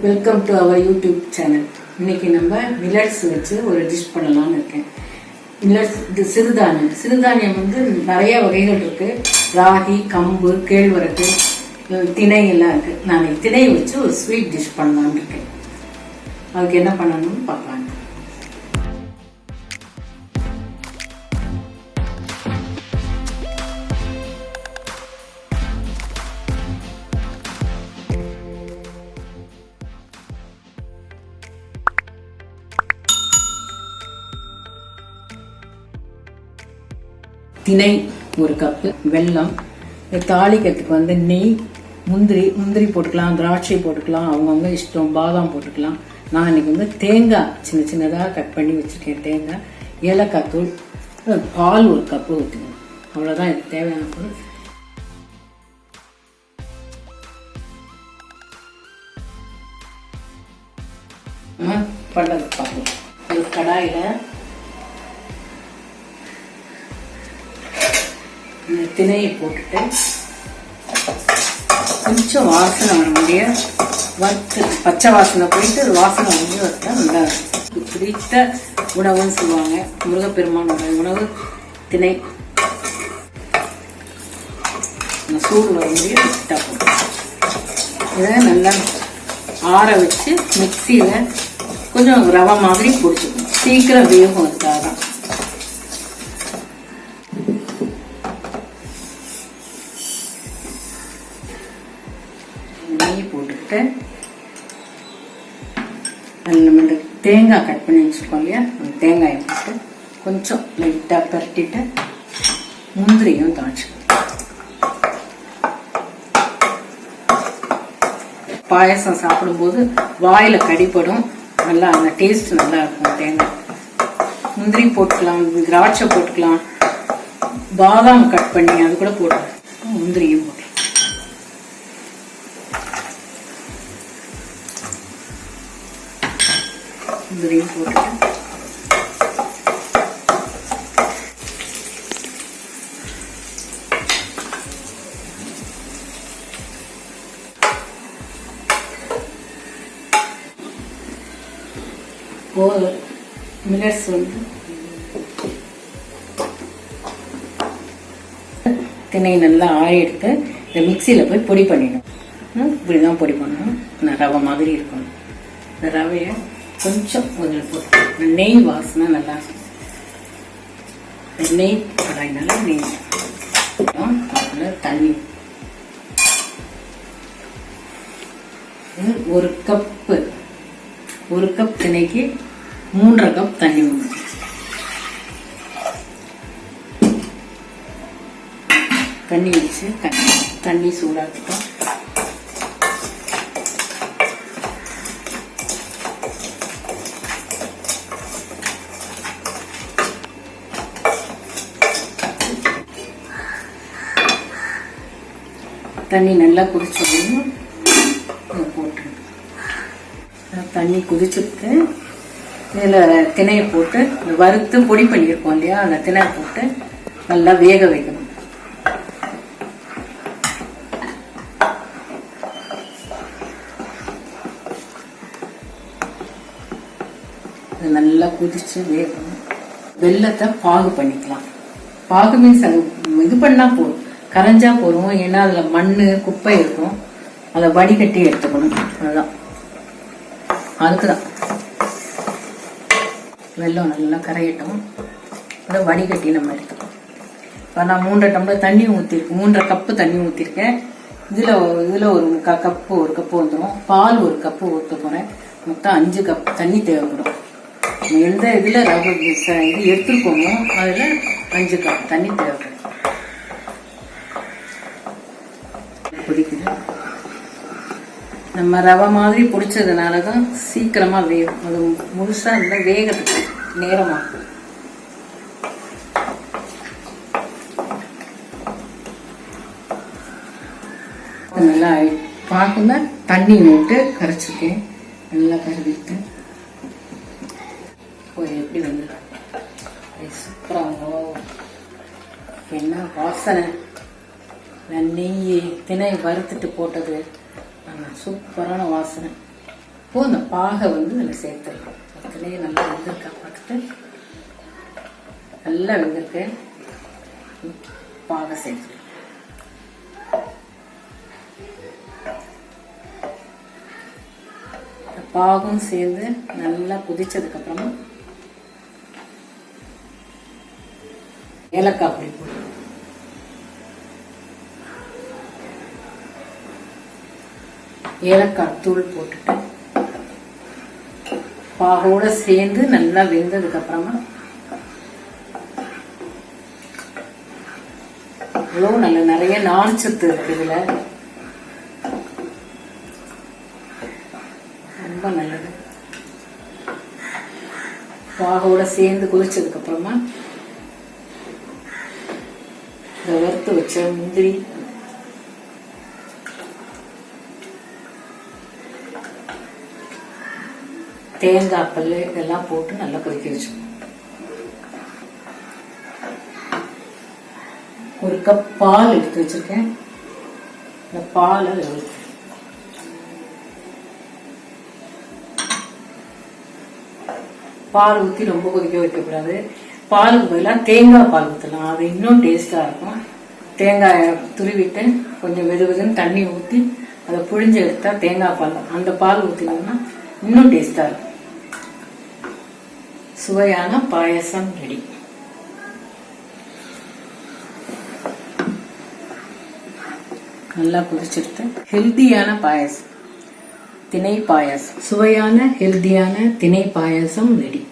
Welcome to our YouTube channel. இன்னைக்கு நம்ம millets வச்சு ஒரு டிஷ் பண்ணலாம்னு இருக்கேன். மில்லட்ஸ் சிறுதானியம் வந்து நிறைய வகைகள் இருக்கு. ராகி, கம்பு, கேழ்வரகு, திணை எல்லாம் இருக்கு. நான் திணை வச்சு ஒரு ஸ்வீட் டிஷ் பண்ணலாம்னு இருக்கேன். அதுக்கு என்ன பண்ணணும்னு பார்க்கலாம். திணை ஒரு கப்பு, வெல்லம், தாளிக்கிறதுக்கு வந்து நெய், முந்திரி போட்டுக்கலாம், திராட்சை போட்டுக்கலாம், அவங்கவுங்க இஷ்டம், பாதாம் போட்டுக்கலாம். நான் இன்னைக்கு வந்து தேங்காய் சின்ன சின்னதாக கட் பண்ணி வச்சுருக்கேன். தேங்காய், ஏலக்காய் தூள், பால் ஒரு கப்பு ஊற்றிக்கணும். அவ்வளோதான் இதுக்கு தேவையான பொருள். பண்ணுறது பார்ப்போம். ஒரு கடாயில் இந்த திணையை போட்டுட்டு கொஞ்சம் வாசனை வர முடிய வறுத்து, பச்சை வாசனை போயிட்டு வாசனை வந்து வறுத்தா நல்லா இருக்கும். பிடித்த உணவுன்னு சொல்லுவாங்க. முருகப்பெருமானோட உணவு திணை. சூடு வர முடிய விட்டா போடும். இதை நல்லா ஆற வச்சு மிக்சியில் கொஞ்சம் ரவை மாதிரி பிடிச்சிக்கணும். சீக்கிரம் வேகும். அதுக்காக தான் நெய் போட்டுக்கிட்டு நம்ம இந்த தேங்காய் கட் பண்ணி வச்சுருக்கோம் இல்லையா, அந்த தேங்காயை போட்டு கொஞ்சம் லைட்டாக பரட்டிட்டு முந்திரியும் தாளிச்சுக்கணும். பாயசம் சாப்பிடும்போது வாயில் கடிப்படும். நல்லா அந்த டேஸ்ட் நல்லா இருக்கும். தேங்காய், முந்திரி போட்டுக்கலாம், திராட்சை போட்டுக்கலாம், பாதாம் கட் பண்ணி அது கூட போட்டுக்கலாம். முந்திரியும் போட்டுக்கலாம். முந்திரியும் போட்டுட்டு மில்லட்ஸ் வந்து திணை நல்லா ஆறி எடுத்து இந்த மிக்சியில் போய் பொடி பண்ணிடணும். இப்படிதான் பொடி பண்ணணும். ரவை மாதிரி இருக்கணும். இந்த ரவையை கொஞ்சம் முதல் போட்டு நெய் வாசனை நல்லா இருக்கும். நெய் கடாயினால நெய், அதில் தண்ணி, ஒரு கப் திணைக்கு 3.5 கப் தண்ணி ஊற்றணும். தண்ணி வச்சு தண்ணி சூடாக்கிட்டோம். தண்ணி நல்லா கொதிச்சோம். போட்டு தண்ணி கொதிச்சுட்டு இதில் திணையை போட்டு வறுத்து பொடி பண்ணியிருக்கோம் இல்லையா, அந்த திணையை போட்டு நல்லா வேக வைக்கணும். அது நல்லா கொதிச்சு வேகணும். வெல்லத்தை பாகு பண்ணிக்கலாம். பாகு மீன்ஸ் அது இது பண்ணா போதும், கரைஞ்சா போதும். ஏன்னா அதுல மண்ணு குப்பை இருக்கும், அதை வடிகட்டி எடுத்துக்கணும். அதுதான், அதுக்குதான். வெல்லம் நல்லா கரையட்டும், அதை வடிகட்டி நம்ம எடுத்துக்கணும். இப்போ நான் 3.5 டம்ளர் தண்ணி ஊற்றிருக்கேன், 3.5 கப்பு தண்ணி ஊற்றிருக்கேன். இதில் ஒரு 1/4 கப்பு, ஒரு கப்பு வந்துடும். பால் ஒரு கப்பு ஊற்ற போகிறேன். மொத்தம் 5 கப் தண்ணி தேவைப்படும். எந்த இதில் ரவை இது எடுத்துருக்கோமோ அதில் 5 கப் தண்ணி தேவைப்படும். கொதிக்குது. நம்ம ரவை மாதிரி பிடிச்சதுனாலதான் சீக்கிரமா வேகும். அது முழுசா இருந்தா வேகிறதுக்கு நேரமாகும். நல்லா பார்க்கல தண்ணி விட்டு கரைச்சிருக்கேன். நல்லா கருவிட்டு எப்படி வந்து சூப்பராக என்ன வாசனை. நெய் திணை வறுத்துட்டு போட்டது சூப்பரான வாசனை. இப்போ இந்த பாகை வந்து இதில் சேர்த்துடலாம். அதுலேயே நல்லா வெந்திருக்கா பார்த்துட்டு, நல்லா வெந்திருக்கு. பாகை சேர்த்துடலாம். பாகும் சேர்ந்து நல்லா கொதிச்சதுக்கு அப்புறமா ஏலக்காய் பொடி போடணும். ஏலக்காய் தூள் போட்டுட்டு பாகோட சேர்ந்து நல்லா வெந்ததுக்கு அப்புறமா இவ்வளவு நல்ல நிறைய நார்ச்சத்து இருக்கு இதுல, ரொம்ப நல்லது. பாகோட சேர்ந்து கொதிச்சதுக்கு அப்புறமா இந்த வறுத்து வச்ச முந்திரி, தேங்காய் பல்லு இதெல்லாம் போட்டு நல்லா கொதிக்க வச்சுக்கணும். ஒரு கப் பால் எடுத்து வச்சிருக்கேன். இந்த பாலை பால் ஊற்றி ரொம்ப கொதிக்க வைக்கக்கூடாது. பாலுக்கு பதிலாக தேங்காய் பால் ஊற்றலாம், அது இன்னும் டேஸ்டா இருக்கும். தேங்காயை துருவிட்டு கொஞ்சம் வெது வெதுன்னு தண்ணி ஊற்றி அதை புழிஞ்சு எடுத்தா தேங்காய் பால், அந்த பால் ஊற்றினோம்னா இன்னும் டேஸ்டா இருக்கும். சுவையான பாயசம் ரெடி. நல்லா கொதிச்சிருத்து ஹெல்தியான பாயசம், திணை பாயசம், சுவையான ஹெல்தியான திணை பாயசம் ரெடி.